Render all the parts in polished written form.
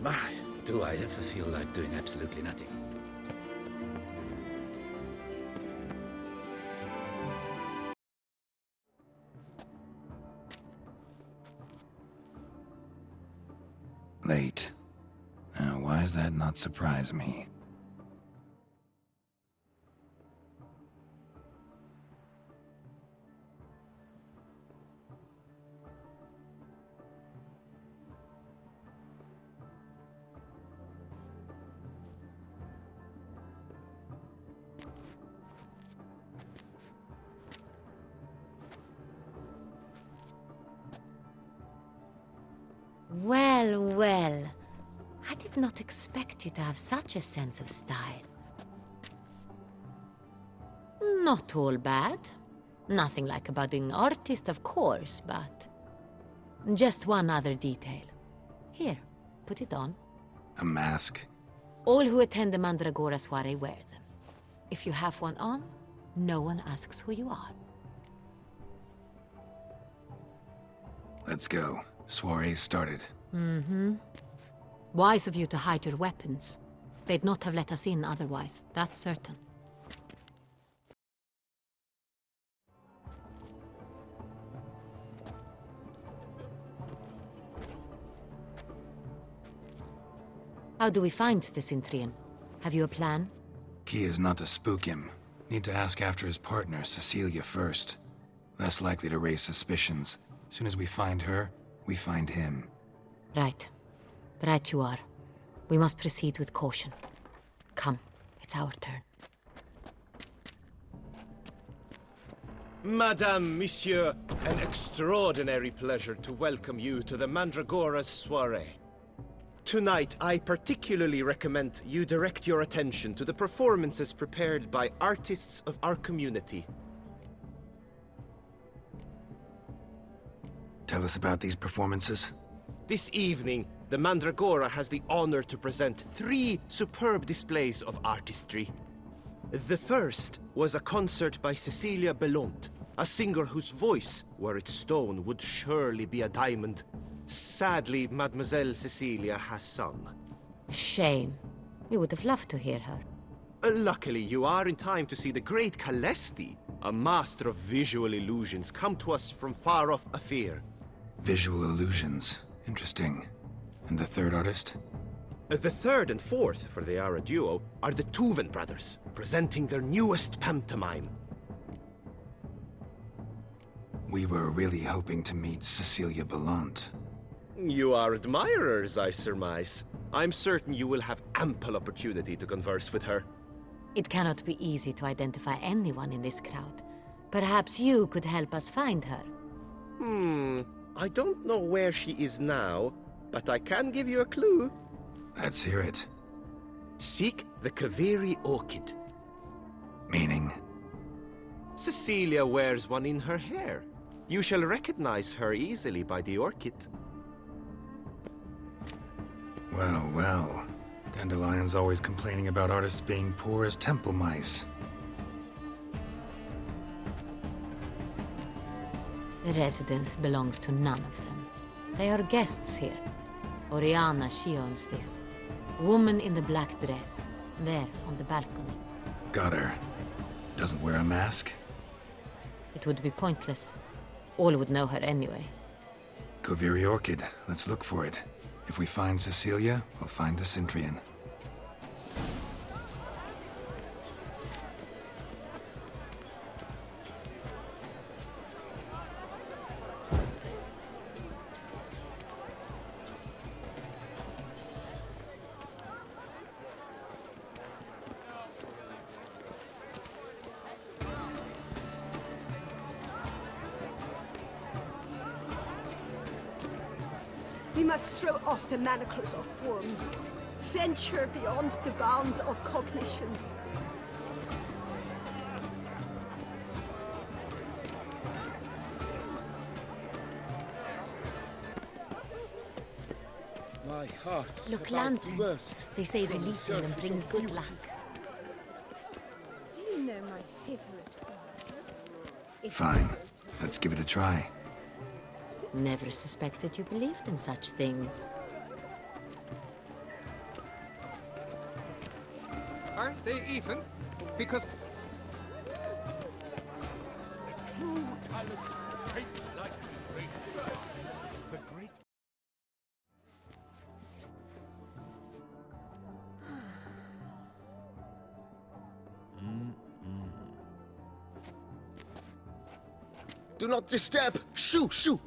My, do I ever feel like doing absolutely nothing. Late. Now, why does that not surprise me? Well, well. I did not expect you to have such a sense of style. Not all bad. Nothing like a budding artist, of course, but... just one other detail. Here, put it on. A mask? All who attend the mandragora suare wear them. If you have one on, no one asks who you are. Let's go. Soiree's started. Mm-hmm. Wise of you to hide your weapons. They'd not have let us in otherwise, that's certain. How do we find the Cintrian? Have you a plan? Key is not to spook him. Need to ask after his partner, Cecilia, first. Less likely to raise suspicions. As soon as we find her, we find him. Right. Right you are. We must proceed with caution. Come, it's our turn. Madame, Monsieur, an extraordinary pleasure to welcome you to the Mandragora's soirée. Tonight, I particularly recommend you direct your attention to the performances prepared by artists of our community. Tell us about these performances. This evening, the Mandragora has the honor to present 3 superb displays of artistry. The first was a concert by Cecilia, a singer whose voice, were it stone, would surely be a diamond. Sadly, Mademoiselle Cecilia has sung. Shame. We would have loved to hear her. Luckily, you are in time to see the great Calesti, a master of visual illusions, come to us from far off Afir. Visual illusions. Interesting. And the third artist? The third and fourth, for they are a duo, are the Tuven brothers, presenting their newest pantomime. We were really hoping to meet Cecilia Belant. You are admirers, I surmise. I'm certain you will have ample opportunity to converse with her. It cannot be easy to identify anyone in this crowd. Perhaps you could help us find her. I don't know where she is now, but I can give you a clue. Let's hear it. Seek the Kaveri orchid. Meaning? Cecilia wears one in her hair. You shall recognize her easily by the orchid. Well, well. Dandelion's always complaining about artists being poor as temple mice. The residence belongs to none of them. They are guests here. Oriana, she owns this. Woman in the black dress. There, on the balcony. Got her. Doesn't wear a mask? It would be pointless. All would know her anyway. Kaveri orchid. Let's look for it. If we find Cecilia, we'll find the Cintrian. We must throw off the manacles of form. Venture beyond the bounds of cognition. My heart. Look, lanterns. They say releasing them brings good luck. Do you know my favorite word? Fine. Let's give it a try. Never suspected you believed in such things. Aren't they even? Because... True talent paints like great. The great. Do not disturb! Shoo, shoo!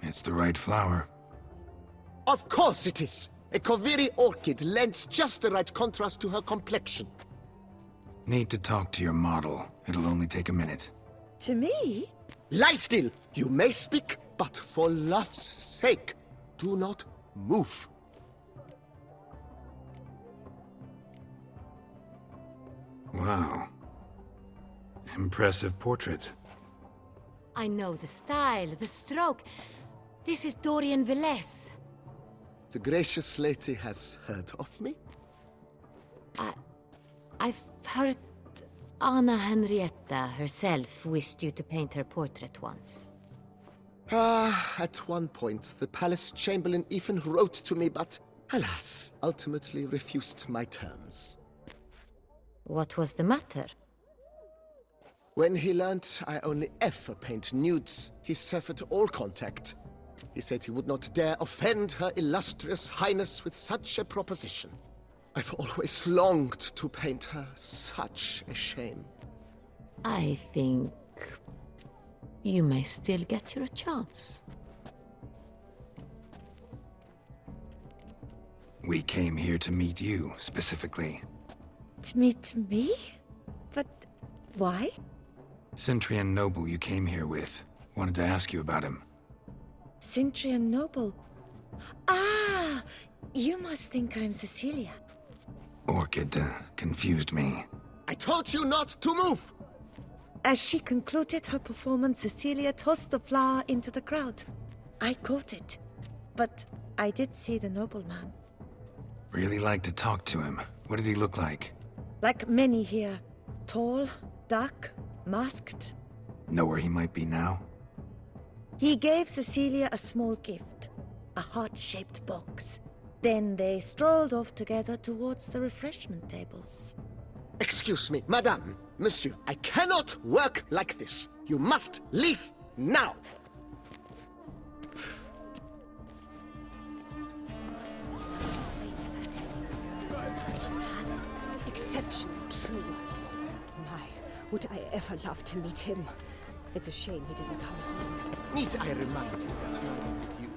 It's the right flower. Of course it is! A Koviri orchid lends just the right contrast to her complexion. Need to talk to your model. It'll only take a minute. To me? Lie still! You may speak, but for love's sake, do not move. Wow. Impressive portrait. I know the style, the stroke. This is Dorian Velez. The gracious lady has heard of me? I've heard Anna Henrietta herself wished you to paint her portrait once. At one point, the palace chamberlain even wrote to me, but alas, ultimately refused my terms. What was the matter? When he learnt I only ever paint nudes, he severed all contact. He said he would not dare offend her illustrious highness with such a proposition. I've always longed to paint her. Such a shame. I think you may still get your chance. We came here to meet you, specifically. To meet me? But why? Cintrian noble you came here with. Wanted to ask you about him. Cintrian noble. Ah! You must think I'm Cecilia. Orchid confused me. I told you not to move! As she concluded her performance, Cecilia tossed the flower into the crowd. I caught it, but I did see the nobleman. Really like to talk to him. What did he look like? Like many here. Tall, dark, masked. Know where he might be now? He gave Cecilia a small gift, a heart-shaped box. Then they strolled off together towards the refreshment tables. Excuse me, madame, monsieur, I cannot work like this. You must leave now. Such talent, exceptional, true. My, would I ever love to meet him. It's a shame he didn't come home. Need I remind you that neither did you?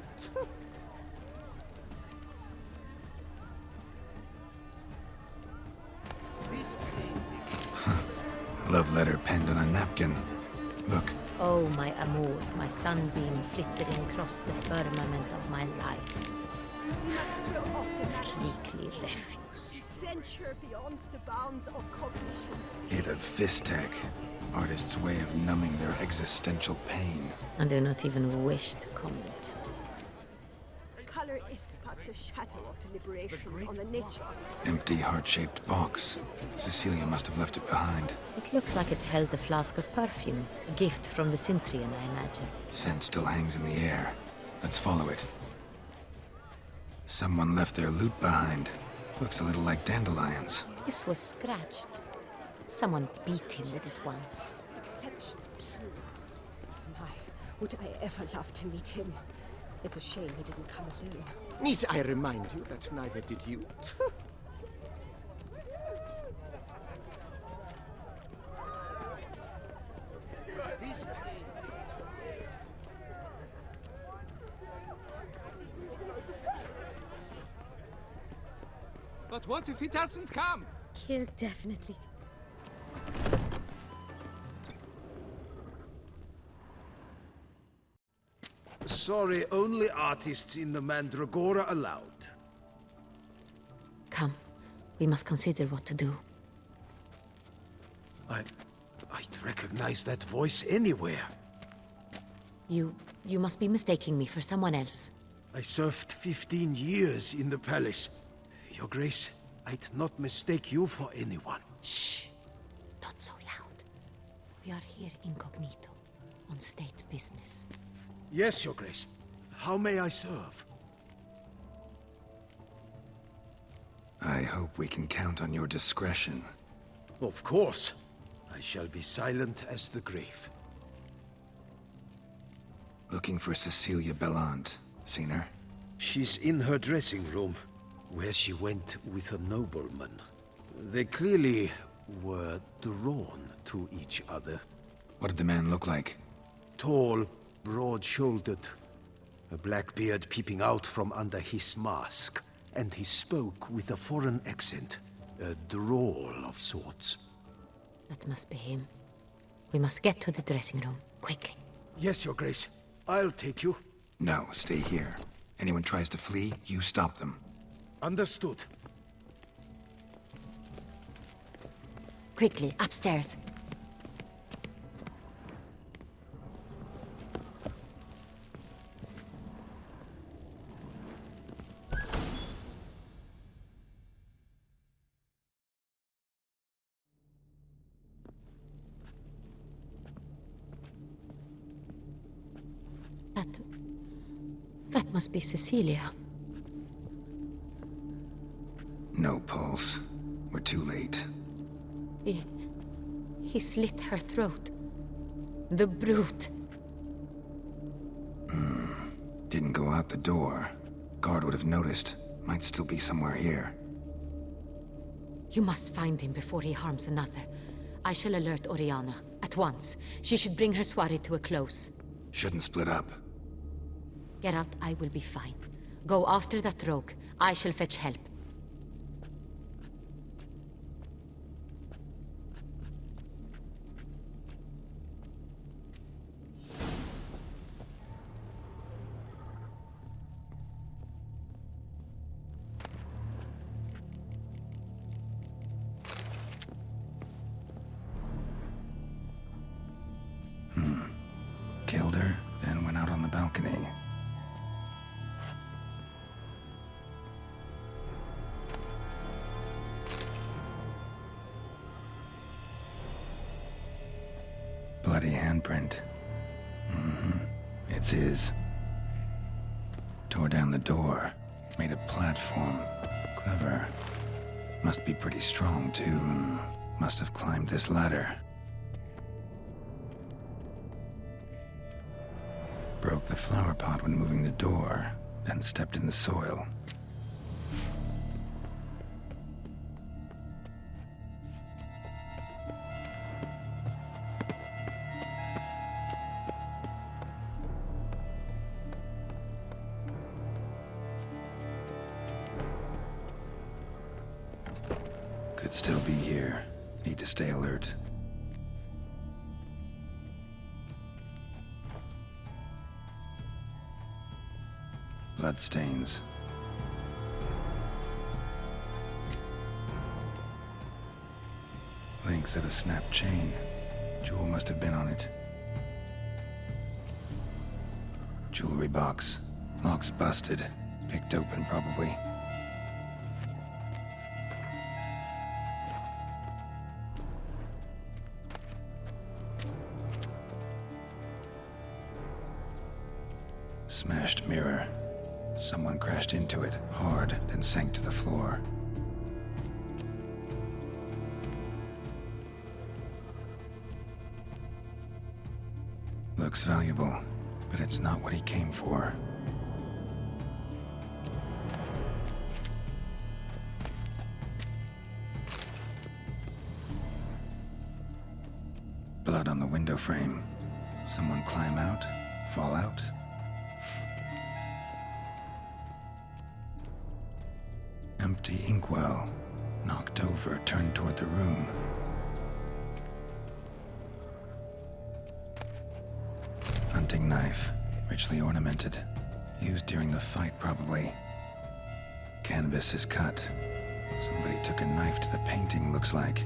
Love letter penned on a napkin. Look, Oh, my amour, my sunbeam flittering across the firmament of my life. We must throw off the Treacly refuse. venture beyond the bounds of cognition. hit of Fistech. Artist's way of numbing their existential pain. I do not even wish to comment. Color is but the shadow of deliberations on the nature of existence. Empty heart-shaped box. Cecilia must have left it behind. It looks like it held a flask of perfume. A gift from the Cintrian, I imagine. Scent still hangs in the air. Let's follow it. Someone left their loot behind. Looks a little like dandelions. This was scratched. Someone beat him with it once. Exception true. My, would I ever love to meet him. It's a shame he didn't come alone. Need I remind you that neither did you? But what if he doesn't come? He'll definitely. Sorry, only artists in the mandragora allowed. Come, we must consider what to do. I'd recognize that voice anywhere. You must be mistaking me for someone else. I served 15 years in the palace. Your Grace, I'd not mistake you for anyone. Shh! Not so loud. We are here incognito, on state business. Yes, Your Grace. How may I serve? I hope we can count on your discretion. Of course. I shall be silent as the grave. Looking for Cecilia Bellant. Seen her? She's in her dressing room, where she went with a nobleman. They clearly were drawn to each other. What did the man look like? Tall, broad-shouldered, a black beard peeping out from under his mask, and he spoke with a foreign accent, a drawl of sorts. That must be him. We must get to the dressing room, quickly. Yes, Your Grace. I'll take you. No, stay here. Anyone tries to flee, you stop them. Understood. Quickly, upstairs. That must be Cecilia. No pulse. We're too late. He slit her throat. The brute. Didn't go out the door. Guard would have noticed. Might still be somewhere here. You must find him before he harms another. I shall alert Oriana. At once. She should bring her soiree to a close. Shouldn't split up. Geralt, I will be fine. Go after that rogue. I shall fetch help. Killed her, then went out on the balcony. Bloody handprint. It's his. Tore down the door. Made a platform. Clever. Must be pretty strong, too. Must have climbed this ladder. Broke the flower pot when moving the door, then stepped in the soil. Could still be here. Need to stay alert. Bloodstains. Links at a snapped chain. Jewel must have been on it. Jewelry box. Lock's busted. Picked open, probably. Smashed mirror. Someone crashed into it, hard, then sank to the floor. Looks valuable, but it's not what he came for. Blood on the window frame. Someone climb out, fall out. Empty inkwell. Knocked over, turned toward the room. Hunting knife. Richly ornamented. Used during the fight, probably. Canvas is cut. Somebody took a knife to the painting, looks like.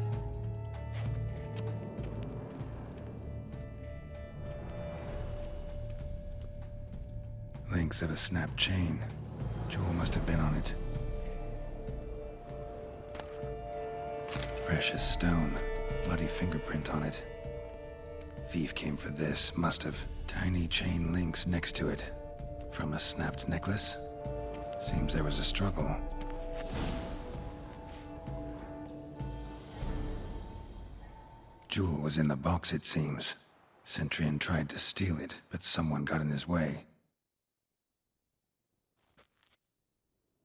Links at a snapped chain. Jewel must have been on it. Precious stone. Bloody fingerprint on it. Thief came for this, must have. Tiny chain links next to it. From a snapped necklace? Seems there was a struggle. Jewel was in the box, it seems. Cintrian tried to steal it, but someone got in his way.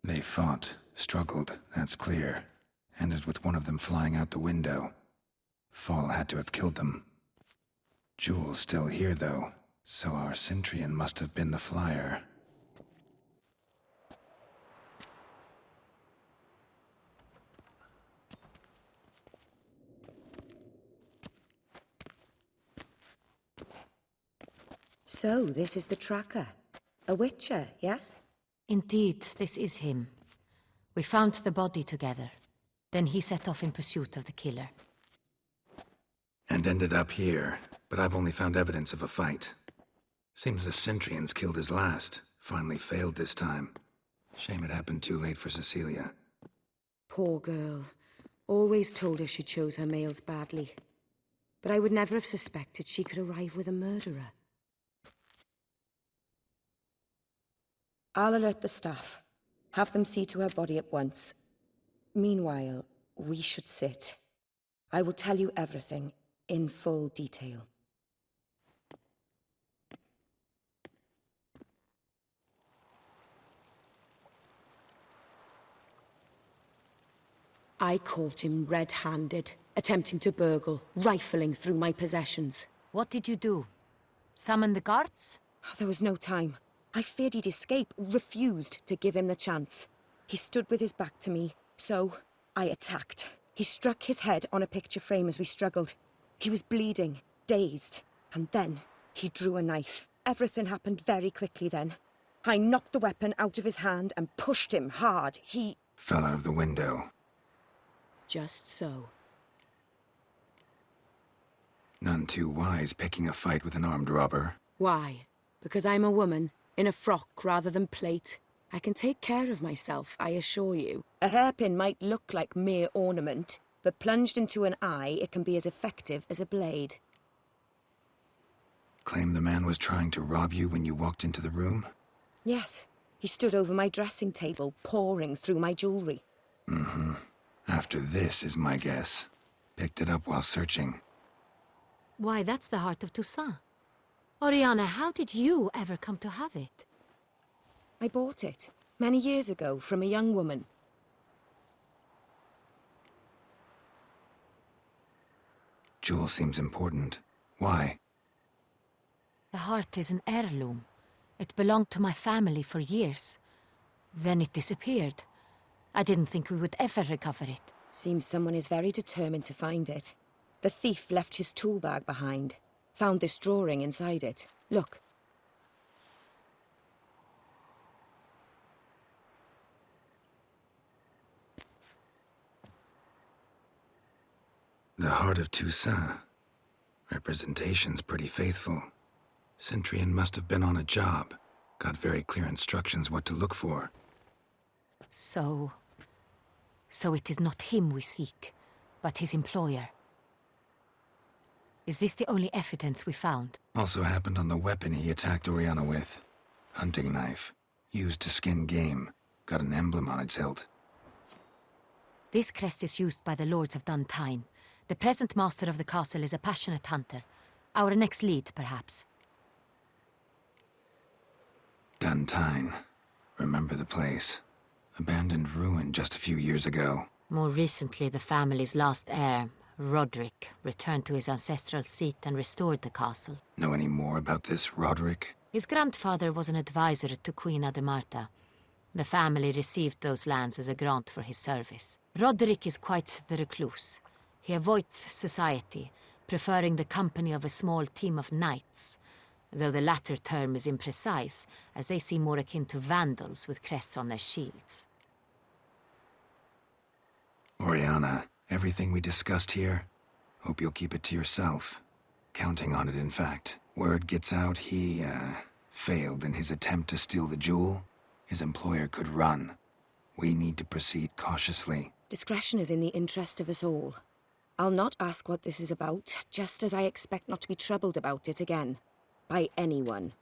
They fought, struggled, that's clear. Ended with one of them flying out the window. Fall had to have killed them. Jewel's still here, though, so our Cintrian must have been the flyer. So, this is the tracker. A witcher, yes? Indeed, this is him. We found the body together. Then he set off in pursuit of the killer. And ended up here, but I've only found evidence of a fight. Seems the Cintrians killed his last. Finally failed this time. Shame it happened too late for Cecilia. Poor girl. Always told her she chose her males badly. But I would never have suspected she could arrive with a murderer. I'll alert the staff. Have them see to her body at once. Meanwhile, we should sit. I will tell you everything, in full detail. I caught him red-handed, attempting to burgle, rifling through my possessions. What did you do? Summon the guards? There was no time. I feared he'd escape, refused to give him the chance. He stood with his back to me, so I attacked. He struck his head on a picture frame as we struggled. He was bleeding, dazed, and then he drew a knife. Everything happened very quickly then. I knocked the weapon out of his hand and pushed him hard. He fell out of the window. Just so. None too wise picking a fight with an armed robber. Why? Because I'm a woman, in a frock rather than plate. I can take care of myself, I assure you. A hairpin might look like mere ornament, but plunged into an eye, it can be as effective as a blade. Claim the man was trying to rob you when you walked into the room? Yes. He stood over my dressing table, pouring through my jewelry. Mm-hmm. After this is my guess. Picked it up while searching. Why, that's the heart of Toussaint. Oriana, how did you ever come to have it? I bought it, many years ago, from a young woman. Jewel seems important. Why? The heart is an heirloom. It belonged to my family for years. Then it disappeared. I didn't think we would ever recover it. Seems someone is very determined to find it. The thief left his tool bag behind. Found this drawing inside it. Look. The heart of Toussaint. Representation's pretty faithful. Cintrian must have been on a job. Got very clear instructions what to look for. So it is not him we seek, but his employer. Is this the only evidence we found? Also happened on the weapon he attacked Oriana with. Hunting knife. Used to skin game. Got an emblem on its hilt. This crest is used by the Lords of Duntine. The present master of the castle is a passionate hunter. Our next lead, perhaps. Duntine. Remember the place. Abandoned ruin just a few years ago. More recently, the family's last heir, Roderick, returned to his ancestral seat and restored the castle. Know any more about this Roderick? His grandfather was an advisor to Queen Ademarta. The family received those lands as a grant for his service. Roderick is quite the recluse. He avoids society, preferring the company of a small team of knights, though the latter term is imprecise, as they seem more akin to vandals with crests on their shields. Oriana, everything we discussed here, hope you'll keep it to yourself. Counting on it, in fact. Word gets out he, failed in his attempt to steal the jewel. His employer could run. We need to proceed cautiously. Discretion is in the interest of us all. I'll not ask what this is about, just as I expect not to be troubled about it again. By anyone.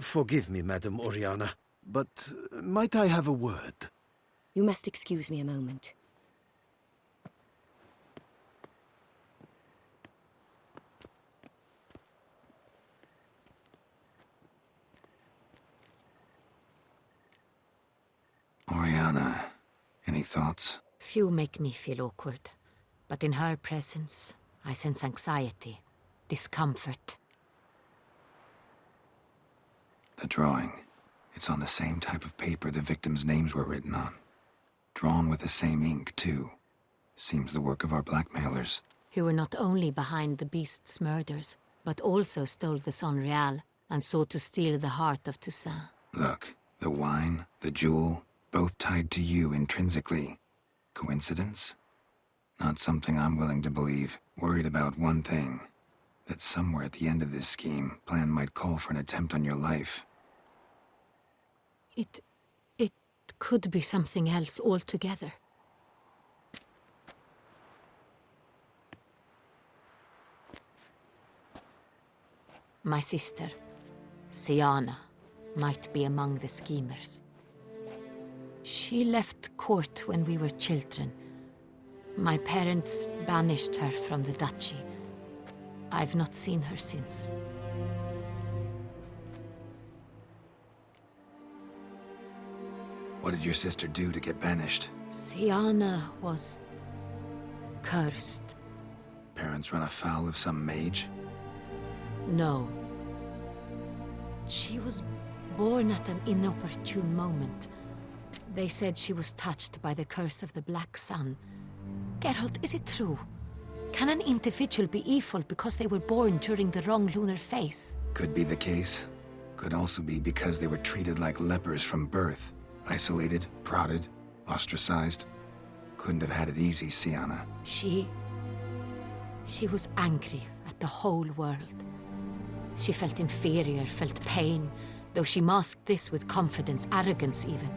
Forgive me, Madam Oriana, but might I have a word? You must excuse me a moment. Siana, any thoughts? Few make me feel awkward, but in her presence, I sense anxiety, discomfort. The drawing. It's on the same type of paper the victims' names were written on. Drawn with the same ink, too. Seems the work of our blackmailers. Who were not only behind the beast's murders, but also stole the Son Real and sought to steal the heart of Toussaint. Look, the wine, the jewel, both tied to you intrinsically. Coincidence? Not something I'm willing to believe. Worried about one thing. That somewhere at the end of this scheme, plan might call for an attempt on your life. It could be something else altogether. My sister, Siana, might be among the schemers. She left court when we were children. My parents banished her from the duchy. I've not seen her since. What did your sister do to get banished? Siana was cursed. Parents run afoul of some mage? No. She was born at an inopportune moment. They said she was touched by the curse of the Black Sun. Geralt, is it true? Can an individual be evil because they were born during the wrong lunar phase? Could be the case. Could also be because they were treated like lepers from birth. Isolated, prodded, ostracized. Couldn't have had it easy, Siana. She was angry at the whole world. She felt inferior, felt pain, though she masked this with confidence, arrogance even.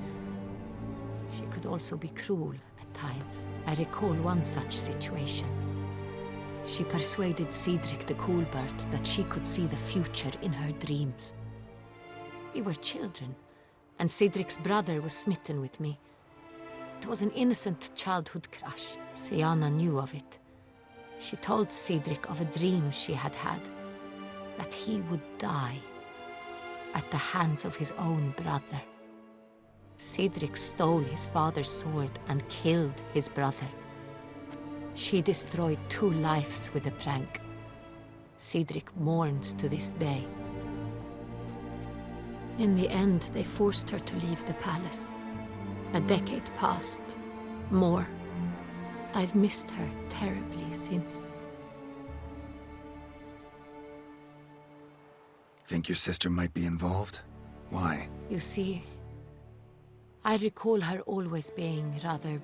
She could also be cruel at times. I recall one such situation. She persuaded Cedric the Coolbird that she could see the future in her dreams. We were children, and Cedric's brother was smitten with me. It was an innocent childhood crush. Siana knew of it. She told Cedric of a dream she had had, that he would die at the hands of his own brother. Cedric stole his father's sword and killed his brother. She destroyed 2 lives with a prank. Cedric mourns to this day. In the end, they forced her to leave the palace. A decade passed. More. I've missed her terribly since. Think your sister might be involved? Why? You see, I recall her always being rather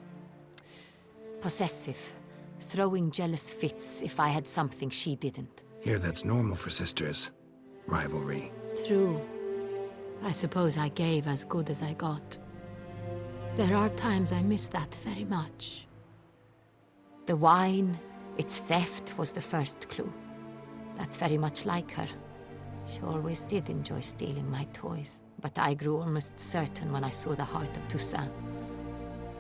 possessive, throwing jealous fits if I had something she didn't. Here, that's normal for sisters. Rivalry. True. I suppose I gave as good as I got. There are times I miss that very much. The wine, its theft, was the first clue. That's very much like her. She always did enjoy stealing my toys, but I grew almost certain when I saw the heart of Toussaint.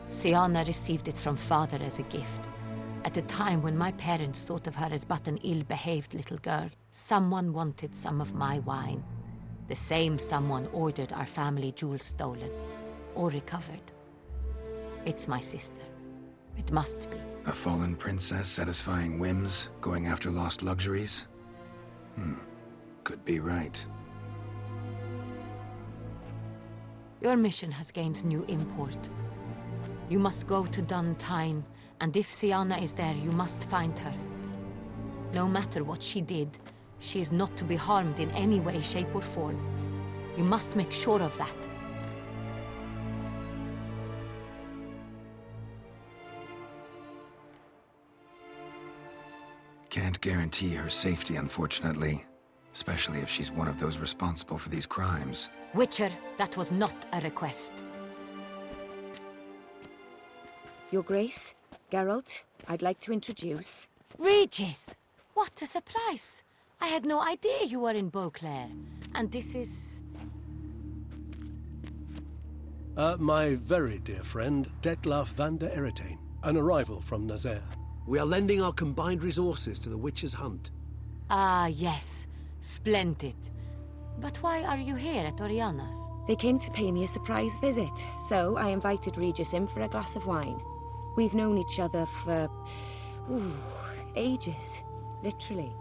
Siana received it from father as a gift. At a time when my parents thought of her as but an ill-behaved little girl, someone wanted some of my wine. The same someone ordered our family jewels stolen, or recovered. It's my sister. It must be. A fallen princess satisfying whims, going after lost luxuries? Could be right. Your mission has gained new import. You must go to Dun Tyne, and if Siana is there, you must find her. No matter what she did, she is not to be harmed in any way, shape, or form. You must make sure of that. Can't guarantee her safety, unfortunately. Especially if she's one of those responsible for these crimes. Witcher, that was not a request. Your Grace, Geralt, I'd like to introduce... Regis! What a surprise! I had no idea you were in Beauclair. And this is... My very dear friend, Detlaf van der Eretain, an arrival from Nazaire. We are lending our combined resources to the Witcher's hunt. Ah, yes. Splendid. But why are you here at Oriana's? They came to pay me a surprise visit, so I invited Regis in for a glass of wine. We've known each other for... ages. Literally.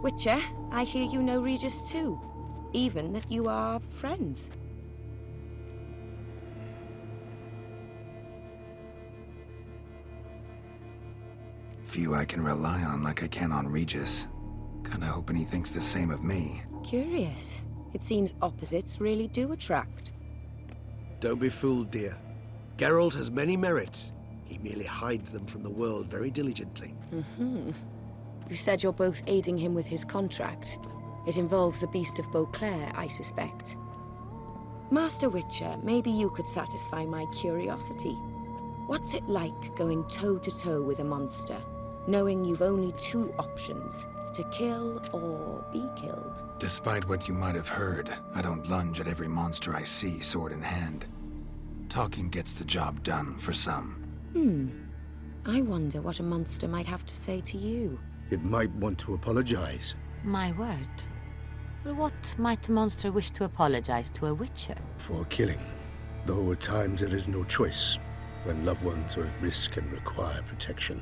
Witcher, I hear you know Regis too. Even that you are friends. Few I can rely on like I can on Regis. Kinda hoping he thinks the same of me. Curious. It seems opposites really do attract. Don't be fooled, dear. Geralt has many merits. He merely hides them from the world very diligently. You said you're both aiding him with his contract. It involves the Beast of Beauclair, I suspect. Master Witcher, maybe you could satisfy my curiosity. What's it like going toe-to-toe with a monster, knowing you've only two options, to kill or be killed? Despite what you might have heard, I don't lunge at every monster I see sword in hand. Talking gets the job done for some. I wonder what a monster might have to say to you. It might want to apologize. My word. For what might a monster wish to apologize to a witcher? For killing. Though at times there is no choice, when loved ones are at risk and require protection.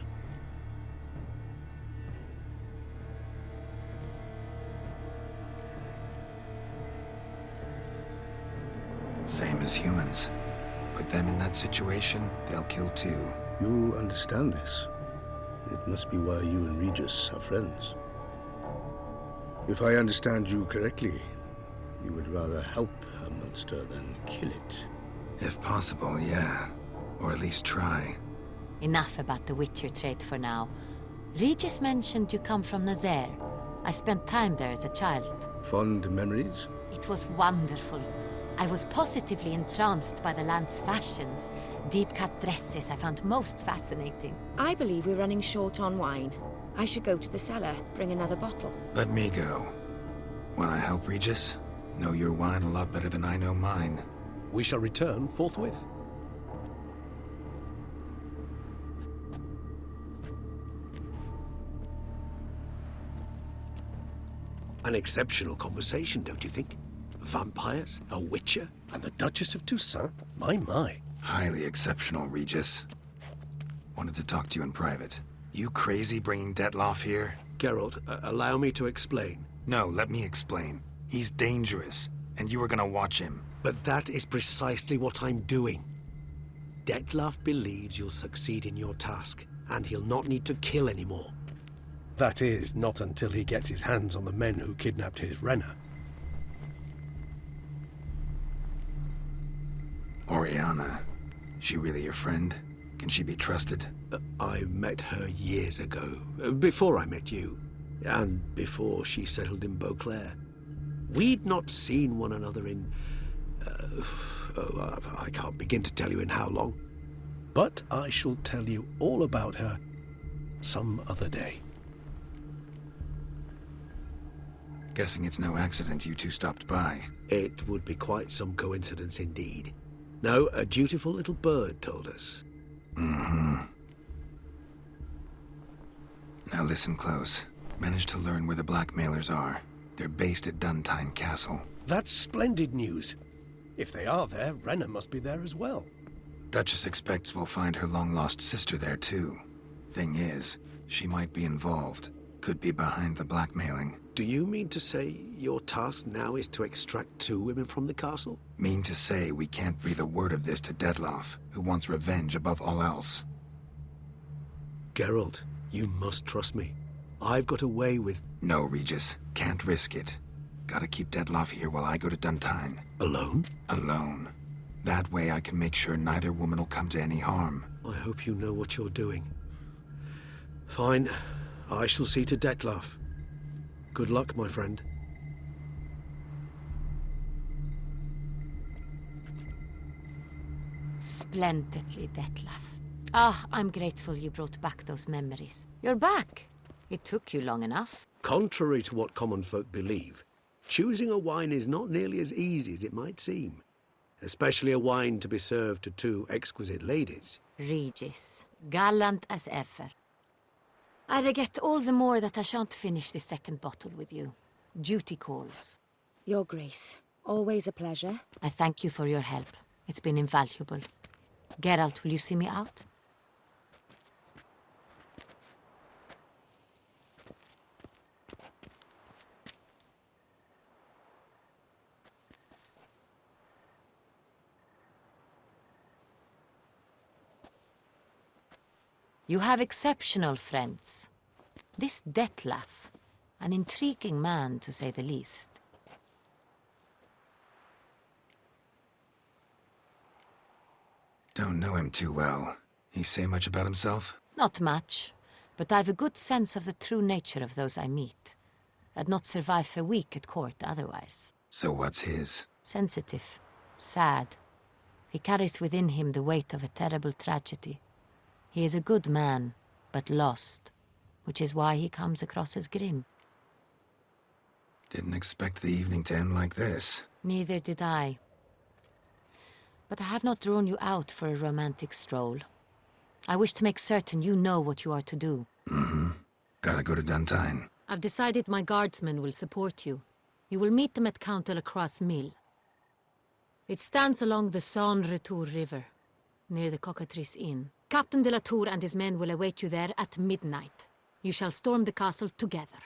Same as humans. Put them in that situation, they'll kill too. You understand this. It must be why you and Regis are friends. If I understand you correctly, you would rather help a monster than kill it. If possible, yeah. Or at least try. Enough about the Witcher trait for now. Regis mentioned you come from Nazaire. I spent time there as a child. Fond memories? It was wonderful. I was positively entranced by the land's fashions. Deep-cut dresses I found most fascinating. I believe we're running short on wine. I should go to the cellar, bring another bottle. Let me go. Wanna help, Regis? Know your wine a lot better than I know mine. We shall return forthwith. An exceptional conversation, don't you think? Vampires, a witcher, And the Duchess of Toussaint? My. Highly exceptional, Regis. Wanted to talk to you in private. You crazy bringing Detloff here? Geralt, allow me to explain. No, let me explain. He's dangerous, and you were gonna watch him. But that is precisely what I'm doing. Detloff believes you'll succeed in your task, and he'll not need to kill anymore. That is, not until he gets his hands on the men who kidnapped his Renna. Oriana. She really your friend? Can she be trusted? I met her years ago, before I met you, and before she settled in Beauclair. We'd not seen one another in... I can't begin to tell you in how long. But I shall tell you all about her some other day. Guessing it's no accident you two stopped by. It would be quite some coincidence indeed. No, a dutiful little bird told us. Now listen close. Managed to learn where the blackmailers are. They're based at Duntine Castle. That's splendid news. If they are there, Renna must be there as well. Duchess expects we'll find her long-lost sister there too. Thing is, she might be involved. Could be behind the blackmailing. Do you mean to say your task now is to extract 2 women from the castle? Mean to say we can't breathe a word of this to Detloff, who wants revenge above all else. Geralt, you must trust me. I've got away with... No, Regis. Can't risk it. Gotta keep Detloff here while I go to Duntine. Alone? Alone. That way I can make sure neither woman will come to any harm. I hope you know what you're doing. Fine. I shall see to Detloff. Good luck, my friend. Splendidly, Detlaff. Ah, I'm grateful you brought back those memories. You're back. It took you long enough. Contrary to what common folk believe, choosing a wine is not nearly as easy as it might seem. Especially a wine to be served to 2 exquisite ladies. Regis, gallant as ever. I regret all the more that I shan't finish the second bottle with you. Duty calls. Your Grace, always a pleasure. I thank you for your help. It's been invaluable. Geralt, will you see me out? You have exceptional friends. This Detlef, an intriguing man to say the least. Don't know him too well. He say much about himself? Not much, but I've a good sense of the true nature of those I meet. I'd not survive a week at court otherwise. So what's his? Sensitive, sad. He carries within him the weight of a terrible tragedy. He is a good man, but lost, which is why he comes across as grim. Didn't expect the evening to end like this. Neither did I. But I have not drawn you out for a romantic stroll. I wish to make certain you know what you are to do. Mm-hmm. Gotta go to Duntine. I've decided my guardsmen will support you. You will meet them at Count de la Croix's mill. It stands along the Saône-Retour River, near the Cockatrice Inn. Captain de la Tour and his men will await you there at midnight. You shall storm the castle together.